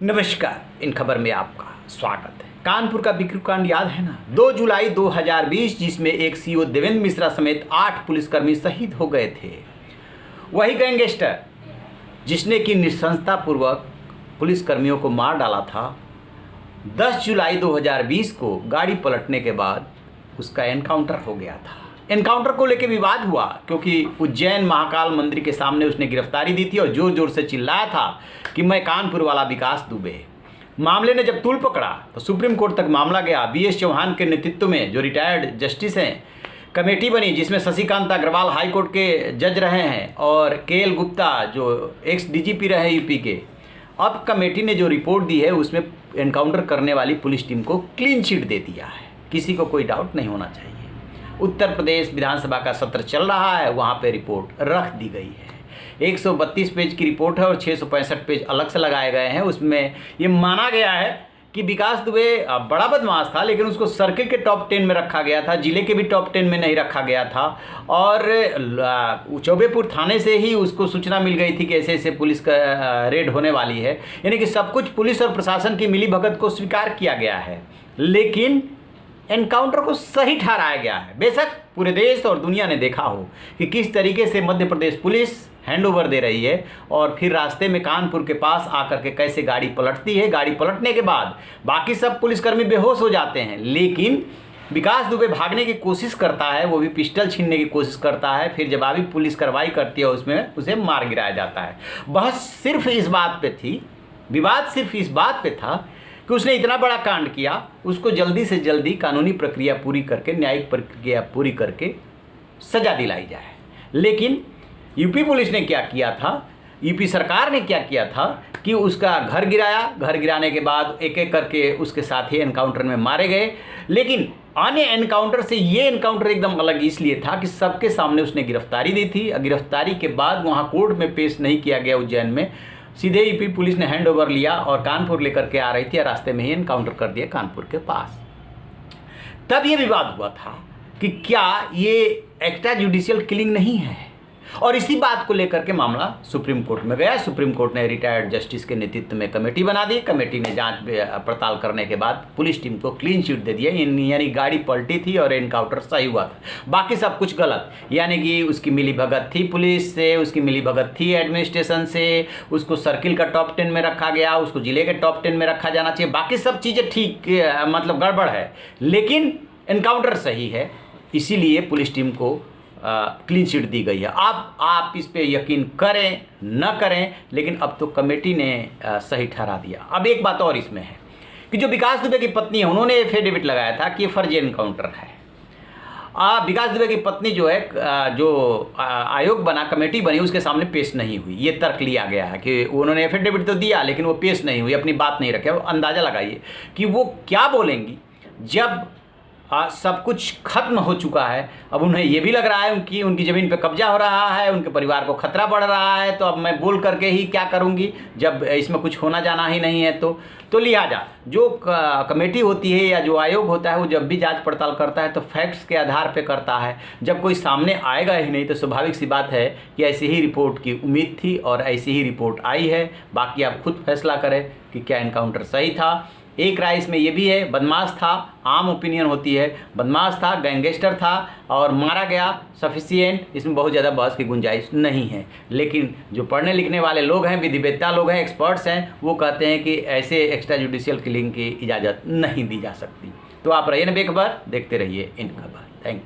नमस्कार, इन खबर में आपका स्वागत है। कानपुर का बिक्रू कांड याद है ना? 2 जुलाई 2020 जिसमें एक सीओ देवेंद्र मिश्रा समेत 8 पुलिसकर्मी शहीद हो गए थे। वही गैंगस्टर जिसने कि नृशंसतापूर्वक पुलिसकर्मियों को मार डाला था, 10 जुलाई 2020 को गाड़ी पलटने के बाद उसका एनकाउंटर हो गया था। एनकाउंटर को लेकर विवाद हुआ क्योंकि उज्जैन महाकाल मंदिर के सामने उसने गिरफ्तारी दी थी और जोर जोर से चिल्लाया था कि मैं कानपुर वाला विकास दुबे। मामले ने जब तूल पकड़ा तो सुप्रीम कोर्ट तक मामला गया। BS चौहान के नेतृत्व में जो रिटायर्ड जस्टिस हैं, कमेटी बनी जिसमें शशिकांत अग्रवाल हाई कोर्ट के जज रहे हैं और KL गुप्ता जो एक्स DGP रहे यूपी के। अब कमेटी ने जो रिपोर्ट दी है उसमें एनकाउंटर करने वाली पुलिस टीम को क्लीन चिट दे दिया है। किसी को कोई डाउट नहीं होना चाहिए। उत्तर प्रदेश विधानसभा का सत्र चल रहा है, वहाँ पे रिपोर्ट रख दी गई है। 132 पेज की रिपोर्ट है और 665 पेज अलग से लगाए गए हैं। उसमें ये माना गया है कि विकास दुबे बड़ा बदमाश था, लेकिन उसको सर्किल के टॉप 10 में रखा गया था, जिले के भी टॉप 10 में नहीं रखा गया था। और चौबेपुर थाने से ही उसको सूचना मिल गई थी कि ऐसे ऐसे पुलिस का रेड होने वाली है। यानी कि सब कुछ पुलिस और प्रशासन की मिलीभगत को स्वीकार किया गया है, लेकिन एनकाउंटर को सही ठहराया गया है। बेशक पूरे देश और दुनिया ने देखा हो कि किस तरीके से मध्य प्रदेश पुलिस हैंडओवर दे रही है और फिर रास्ते में कानपुर के पास आकर के कैसे गाड़ी पलटती है। गाड़ी पलटने के बाद बाकी सब पुलिसकर्मी बेहोश हो जाते हैं, लेकिन विकास दुबे भागने की कोशिश करता है, वो भी पिस्टल छीनने की कोशिश करता है। फिर जवाबी पुलिस कार्रवाई करती है, उसमें उसे मार गिराया जाता है। बहस सिर्फ इस बात पे थी, विवाद सिर्फ इस बात पे था कि उसने इतना बड़ा कांड किया, उसको जल्दी से जल्दी कानूनी प्रक्रिया पूरी करके, न्यायिक प्रक्रिया पूरी करके सजा दिलाई जाए। लेकिन यूपी पुलिस ने क्या किया था, यूपी सरकार ने क्या किया था कि उसका घर गिराया। घर गिराने के बाद एक एक करके उसके साथी एनकाउंटर में मारे गए। लेकिन अन्य एनकाउंटर से ये एनकाउंटर एकदम अलग इसलिए था कि सबके सामने उसने गिरफ्तारी दी थी। गिरफ्तारी के बाद वहाँ कोर्ट में पेश नहीं किया गया उज्जैन में, सीधे यूपी पुलिस ने हैंडओवर लिया और कानपुर लेकर के आ रही थी, रास्ते में ही एनकाउंटर कर दिया कानपुर के पास। तब ये विवाद हुआ था कि क्या ये एक्स्ट्रा जुडिशियल किलिंग नहीं है, और इसी बात को लेकर के मामला सुप्रीम कोर्ट में गया। सुप्रीम कोर्ट ने रिटायर्ड जस्टिस के नेतृत्व में कमेटी बना दी। कमेटी ने जांच पड़ताल करने के बाद पुलिस टीम को क्लीन चिट दे दिया, यानी गाड़ी पलटी थी और एनकाउंटर सही हुआ था, बाकी सब कुछ गलत। यानी कि उसकी मिलीभगत थी पुलिस से, उसकी मिलीभगत थी एडमिनिस्ट्रेशन से, उसको सर्किल का टॉप 10 में रखा गया, उसको जिले के टॉप 10 में रखा जाना चाहिए, बाकी सब चीज़ें ठीक मतलब गड़बड़ है, लेकिन एनकाउंटर सही है। इसीलिए पुलिस टीम को क्लीन चिट दी गई है। अब आप इस पे यकीन करें न करें, लेकिन अब तो कमेटी ने सही ठहरा दिया। अब एक बात और इसमें है कि जो विकास दुबे की पत्नी है, उन्होंने एफिडेविट लगाया था कि ये फर्जी एनकाउंटर है। विकास दुबे की पत्नी जो है, जो आयोग बना, कमेटी बनी, उसके सामने पेश नहीं हुई। ये तर्क लिया गया है कि उन्होंने एफिडेविट तो दिया लेकिन वो पेश नहीं हुई, अपनी बात नहीं रखे। अंदाज़ा लगाइए कि वो क्या बोलेंगी जब सब कुछ खत्म हो चुका है। अब उन्हें ये भी लग रहा है कि उनकी ज़मीन पे कब्जा हो रहा है, उनके परिवार को खतरा बढ़ रहा है, तो अब मैं बोल करके ही क्या करूंगी जब इसमें कुछ होना जाना ही नहीं है। तो लिहाजा जो कमेटी होती है या जो आयोग होता है, वो जब भी जांच पड़ताल करता है तो फैक्ट्स के आधार पे करता है। जब कोई सामने आएगा ही नहीं तो स्वाभाविक सी बात है कि ऐसी ही रिपोर्ट की उम्मीद थी और ऐसी ही रिपोर्ट आई है। बाकी आप खुद फैसला करें कि क्या एनकाउंटर सही था। एक राय इसमें यह भी है, बदमाश था, आम ओपिनियन होती है, बदमाश था, गैंगस्टर था और मारा गया, सफिशिएंट। इसमें बहुत ज़्यादा बहस की गुंजाइश नहीं है। लेकिन जो पढ़ने लिखने वाले लोग हैं, विधिवेत्ता लोग हैं, एक्सपर्ट्स हैं, वो कहते हैं कि ऐसे एक्स्ट्रा जुडिशियल किलिंग की इजाज़त नहीं दी जा सकती। तो आप रहिए ना बेखबर, देखते रहिए इन खबर।